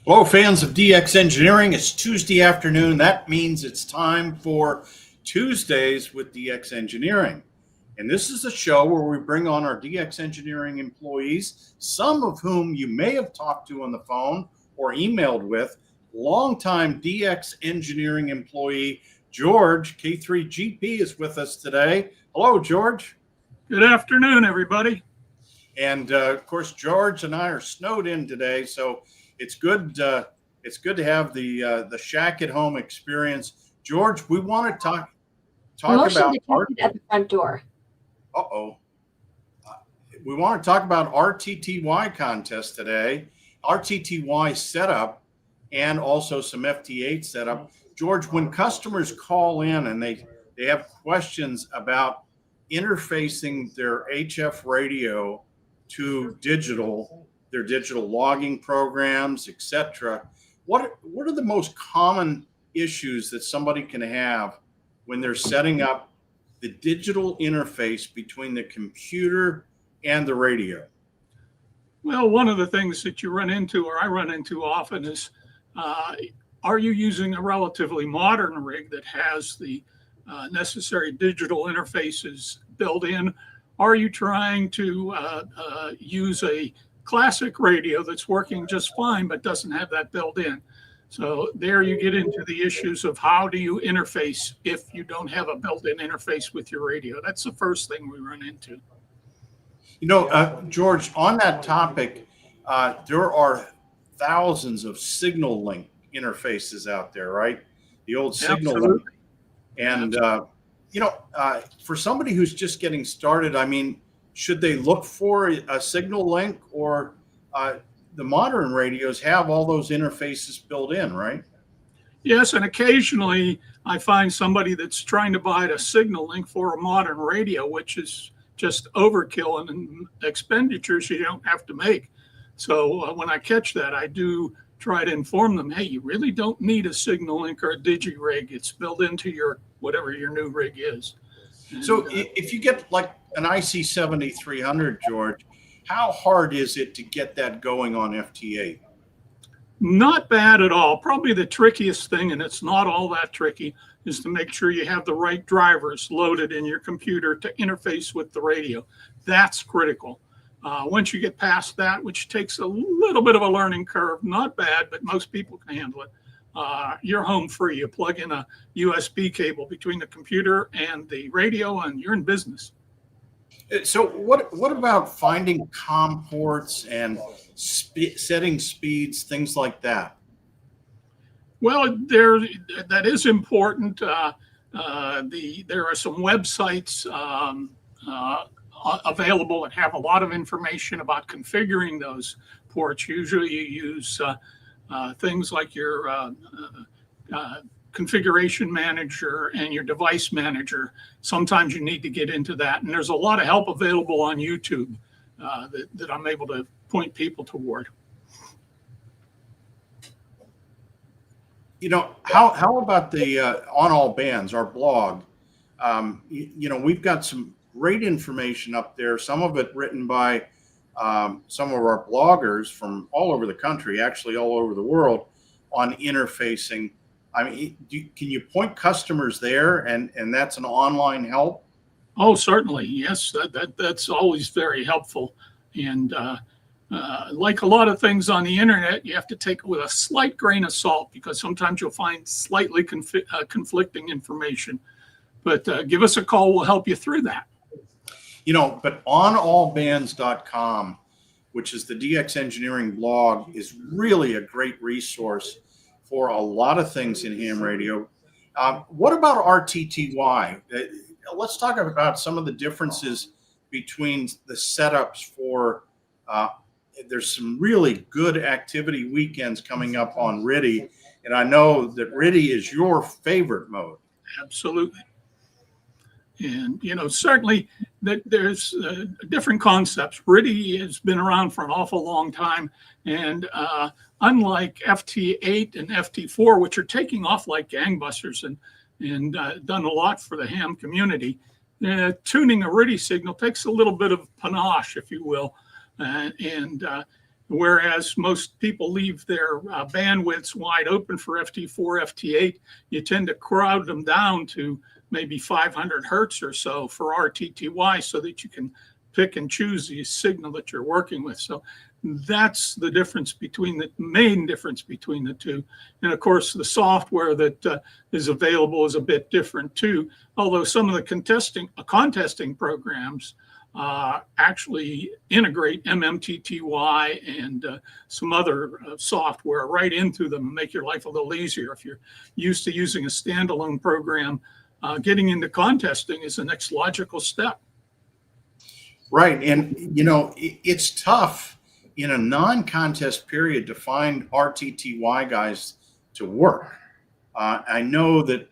Hello, fans of DX Engineering. It's Tuesday afternoon. That means it's time for Tuesdays with DX Engineering. And this is a show where we bring on our DX Engineering employees, some of whom you may have talked to on the phone or emailed with. Longtime DX Engineering employee George, K3GP, is with us today. Hello, George. Good afternoon, everybody. And of course, George and I are snowed in today, so it's good. It's good to have the shack at home experience. George, we want to talk Motion about detected at the front door. We want to talk about RTTY contest today, RTTY setup, and also some FT8 setup. George, when customers call in and they have questions about interfacing their HF radio to their digital logging programs, etc. What are the most common issues that somebody can have when they're setting up the digital interface between the computer and the radio? Well, one of the things that you run into, or I run into often, is are you using a relatively modern rig that has the necessary digital interfaces built in? Are you trying to use a classic radio that's working just fine but doesn't have that built in? So there you get into the issues of how do you interface if you don't have a built-in interface with your radio. That's the first thing we run into. You know, George, on that topic, there are thousands of signal link interfaces out there, right? The old signal link. And for somebody who's just getting started, I mean, should they look for a signal link, or the modern radios have all those interfaces built in, right? Yes, and occasionally I find somebody that's trying to buy a signal link for a modern radio, which is just overkill and expenditures you don't have to make. So when I catch that, I do try to inform them, hey, you really don't need a signal link or a digi rig. It's built into your whatever your new rig is. And, so if you get like an IC7300, George, how hard is it to get that going on FT8? Not bad at all. Probably the trickiest thing, and it's not all that tricky, is to make sure you have the right drivers loaded in your computer to interface with the radio. That's critical. Once you get past that, which takes a little bit of a learning curve, not bad, but most people can handle it, you're home free. You plug in a USB cable between the computer and the radio, and you're in business. So what about finding COM ports and setting speeds, things like that? Well, that is important. There are some websites available that have a lot of information about configuring those ports. Usually you use things like your configuration manager and your device manager. Sometimes you need to get into that. And there's a lot of help available on YouTube that I'm able to point people toward. You know, how about the On All Bands, our blog? We've got some great information up there, some of it written by some of our bloggers from all over the country, actually all over the world, on interfacing. I mean, can you point customers there, and that's an online help? Oh, certainly. Yes, that's always very helpful. And like a lot of things on the internet, you have to take it with a slight grain of salt, because sometimes you'll find slightly conflicting information. But give us a call. We'll help you through that. You know, but onallbands.com, which is the DX Engineering blog, is really a great resource for a lot of things in ham radio. What about RTTY? Let's talk about some of the differences between the setups for, there's some really good activity weekends coming up on RTTY, and I know that RTTY is your favorite mode. Absolutely. And, certainly that there's different concepts. RTTY has been around for an awful long time. And unlike FT8 and FT4, which are taking off like gangbusters and done a lot for the ham community, tuning a RTTY signal takes a little bit of panache, if you will. whereas most people leave their bandwidths wide open for FT4, FT8, you tend to crowd them down to maybe 500 hertz or so for RTTY so that you can pick and choose the signal that you're working with. So that's the difference between the main difference between the two. And of course, the software that is available is a bit different too. Although some of the contesting programs actually integrate MMTTY and some other software right into them and make your life a little easier. If you're used to using a standalone program, getting into contesting is the next logical step. Right. And, you know, it's tough in a non-contest period to find RTTY guys to work. I know that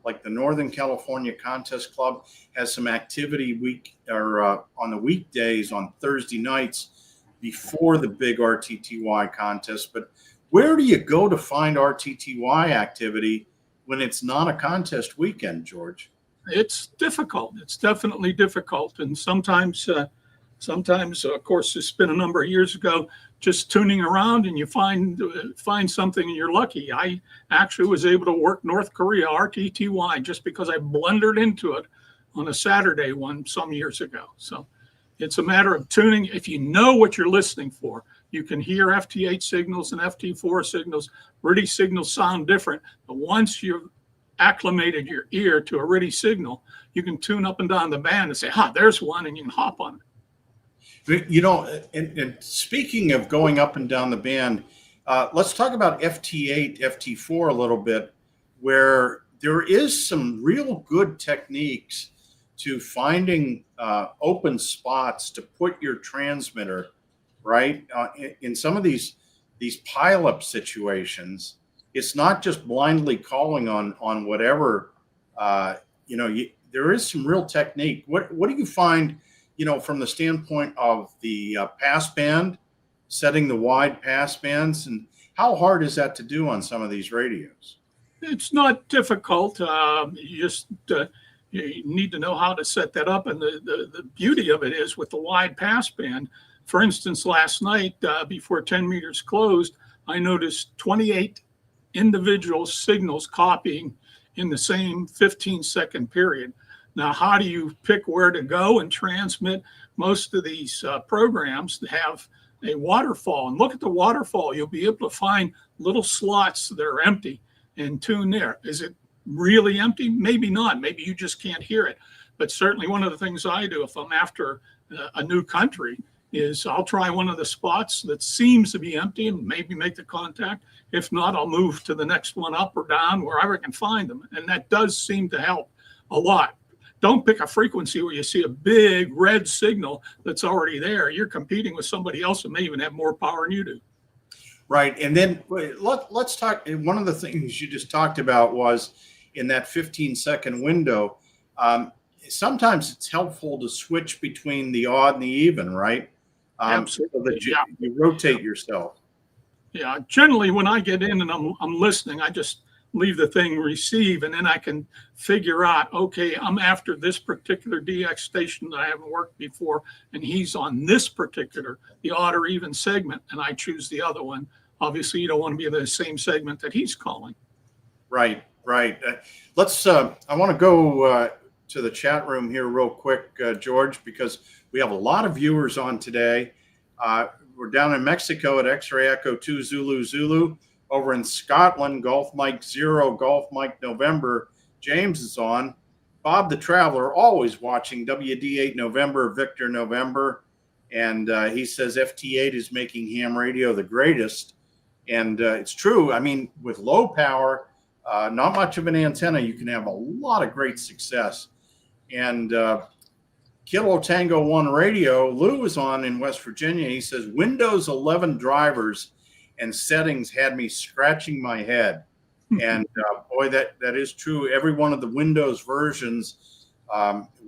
like the Northern California Contest Club has some activity on the weekdays on Thursday nights before the big RTTY contest. But where do you go to find RTTY activity when it's not a contest weekend, George? It's difficult. It's definitely difficult. And sometimes, of course, it's been a number of years ago, just tuning around and you find something and you're lucky. I actually was able to work North Korea RTTY just because I blundered into it on a Saturday some years ago. So it's a matter of tuning. If you know what you're listening for, you can hear FT8 signals and FT4 signals. RTTY signals sound different, but once you've acclimated your ear to a RTTY signal, you can tune up and down the band and say, there's one, and you can hop on it. You know, and speaking of going up and down the band, let's talk about FT8, FT4 a little bit, where there is some real good techniques to finding open spots to put your transmitter, right? In some of these pileup situations, it's not just blindly calling on whatever, there is some real technique. What do you find, from the standpoint of the pass band, setting the wide pass bands, and how hard is that to do on some of these radios? It's not difficult. You need to know how to set that up. And the beauty of it is with the wide pass band, for instance, last night before 10 meters closed, I noticed 28 individual signals copying in the same 15-second period. Now, how do you pick where to go and transmit? Most of these programs have a waterfall, and look at the waterfall. You'll be able to find little slots that are empty and tune there. Is it really empty? Maybe not. Maybe you just can't hear it. But certainly one of the things I do if I'm after a new country is I'll try one of the spots that seems to be empty and maybe make the contact. If not, I'll move to the next one up or down wherever I can find them. And that does seem to help a lot. Don't pick a frequency where you see a big red signal that's already there. You're competing with somebody else who may even have more power than you do. Right. And then let's talk. One of the things you just talked about was in that 15-second window, sometimes it's helpful to switch between the odd and the even, right? Absolutely. So that you rotate yourself. Yeah. Generally, when I get in and I'm listening, I just leave the thing receive, and then I can figure out, okay, I'm after this particular DX station that I haven't worked before, and he's on this particular, the odd or even segment, and I choose the other one. Obviously, you don't want to be in the same segment that he's calling. Right. I want to go to the chat room here real quick, George, because we have a lot of viewers on today. We're down in Mexico at X-Ray Echo 2 Zulu Zulu. Over in Scotland, Golf Mike 0, Golf Mike November. James is on. Bob the Traveler, always watching WD8 November, Victor November. And he says FT8 is making ham radio the greatest. And it's true. I mean, with low power, not much of an antenna, you can have a lot of great success. And Kilo Tango 1 radio, Lou is on in West Virginia. He says Windows 11 drivers and settings had me scratching my head. And boy, that is true. Every one of the Windows versions,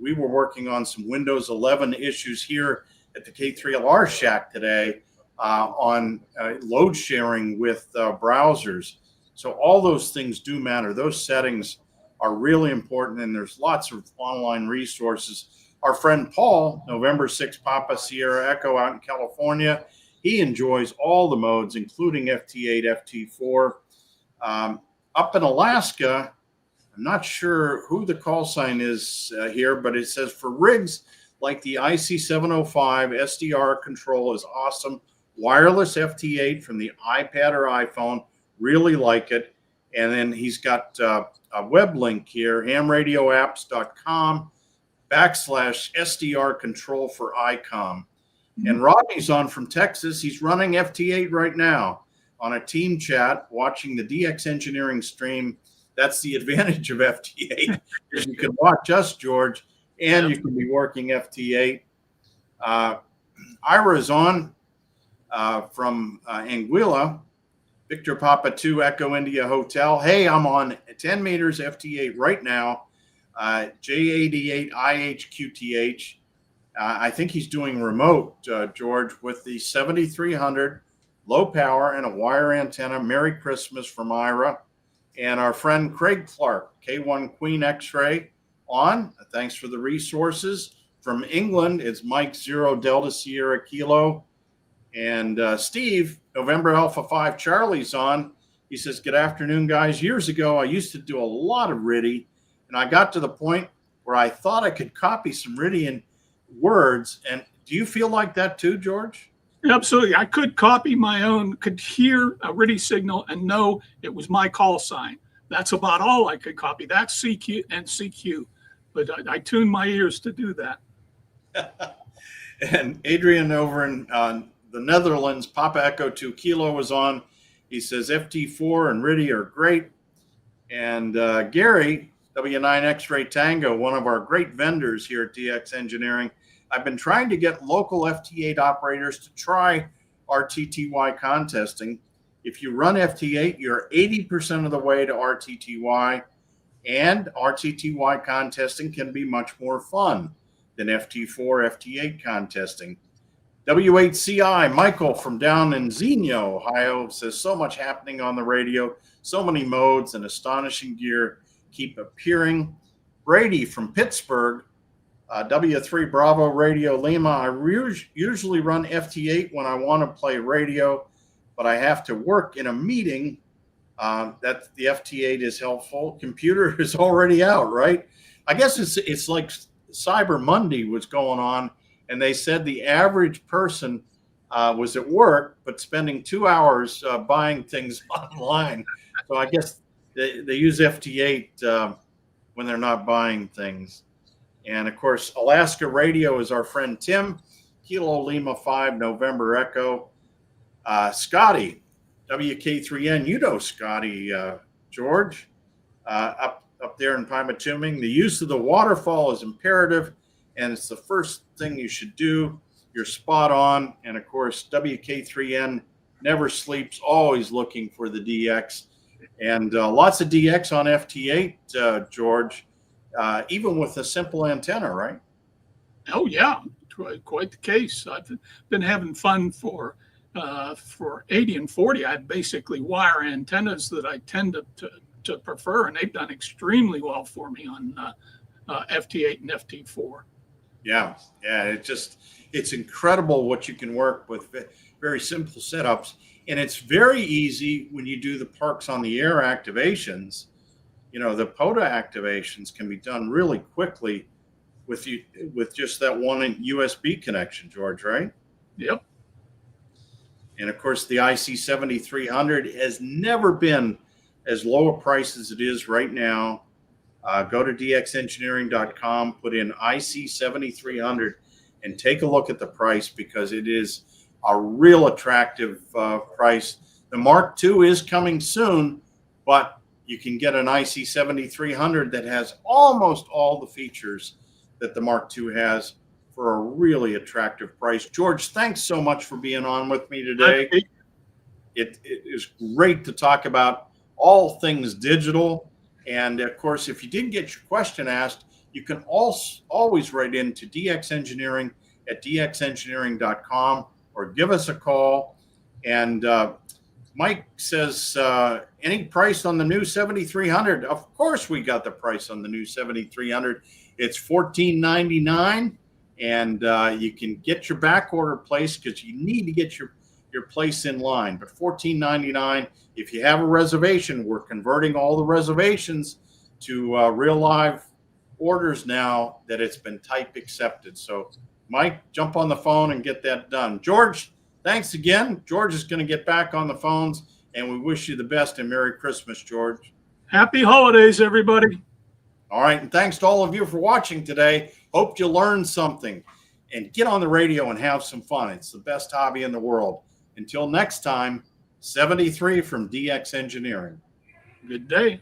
we were working on some Windows 11 issues here at the K3LR Shack today on load sharing with browsers. So all those things do matter. Those settings are really important, and there's lots of online resources. Our friend Paul, November 6 Papa Sierra Echo out in California, He enjoys all the modes, including FT8, FT4. Up in Alaska, I'm not sure who the call sign is here, but it says for rigs like the IC705, SDR control is awesome. Wireless FT8 from the iPad or iPhone, really like it. And then he's got a web link here, hamradioapps.com/SDR control for ICOM. And Rodney's on from Texas. He's running FT8 right now on a team chat, watching the DX Engineering stream. That's the advantage of FT8, is you can watch us, George, and you can be working FT8. Ira is on from Anguilla, Victor Papa 2 Echo India Hotel. Hey, I'm on 10 meters FT8 right now, J88 IHQTH. I think he's doing remote, George, with the 7300, low power and a wire antenna. Merry Christmas from Ira. And our friend Craig Clark, K1 Queen X-Ray on. Thanks for the resources. From England, it's Mike 0 Delta Sierra Kilo. And Steve, November Alpha 5 Charlie's on. He says, good afternoon, guys. Years ago, I used to do a lot of RTTY, and I got to the point where I thought I could copy some RTTY in words. And do you feel like that too, George? Absolutely. I could copy my own, could hear a RTTY signal and know it was my call sign. That's about all I could copy. That's CQ and CQ. But I tuned my ears to do that. And Adrian over in the Netherlands, Papa Echo 2 Kilo was on. He says FT4 and RTTY are great. And Gary, W9 X-Ray Tango, one of our great vendors here at DX Engineering. I've been trying to get local FT8 operators to try RTTY contesting. If you run FT8, you're 80% of the way to RTTY, and RTTY contesting can be much more fun than FT4, FT8 contesting. W8CI, Michael from down in Xenia, Ohio, says so much happening on the radio, so many modes and astonishing gear keep appearing. Brady from Pittsburgh, W3 Bravo Radio Lima. I usually run FT8 when I want to play radio, but I have to work in a meeting. That the FT8 is helpful. Computer is already out, right? I guess it's like Cyber Monday was going on, and they said the average person was at work, but spending 2 hours buying things online. So I guess they use FT8 when they're not buying things. And of course, Alaska Radio is our friend Tim, Kilo Lima 5 November Echo. Scotty, WK3N, you know Scotty, George, up there in Pymatuming. The use of the waterfall is imperative, and it's the first thing you should do. You're spot on. And of course, WK3N never sleeps, always looking for the DX. And lots of DX on FT8, George, even with a simple antenna, right? Oh, yeah, quite the case. I've been having fun for 80 and 40. I have basically wire antennas that I tend to prefer, and they've done extremely well for me on FT8 and FT4. Yeah, it's incredible what you can work with. Very simple setups, and it's very easy when you do the parks on the air activations. You know, the POTA activations can be done really quickly with just that one USB connection, George, right? Yep. And of course, the IC7300 has never been as low a price as it is right now. Go to dxengineering.com, put in IC7300, and take a look at the price, because it is a real attractive price. The Mark II is coming soon, but you can get an IC7300 that has almost all the features that the Mark II has for a really attractive price. George, thanks so much for being on with me today. It is great to talk about all things digital. And of course, if you didn't get your question asked, you can always write into DX Engineering at dxengineering.com, or give us a call. And Mike says, any price on the new 7300? Of course, we got the price on the new 7300. It's $14.99, and you can get your back order placed, because you need to get your your place in line. But $14.99, if you have a reservation, we're converting all the reservations to real live orders now that it's been type accepted. So Mike, jump on the phone and get that done. George, thanks again. George is going to get back on the phones, and we wish you the best and Merry Christmas, George. Happy holidays, everybody. All right, and thanks to all of you for watching today. Hope you learned something, and get on the radio and have some fun. It's the best hobby in the world. Until next time, 73 from DX Engineering. Good day.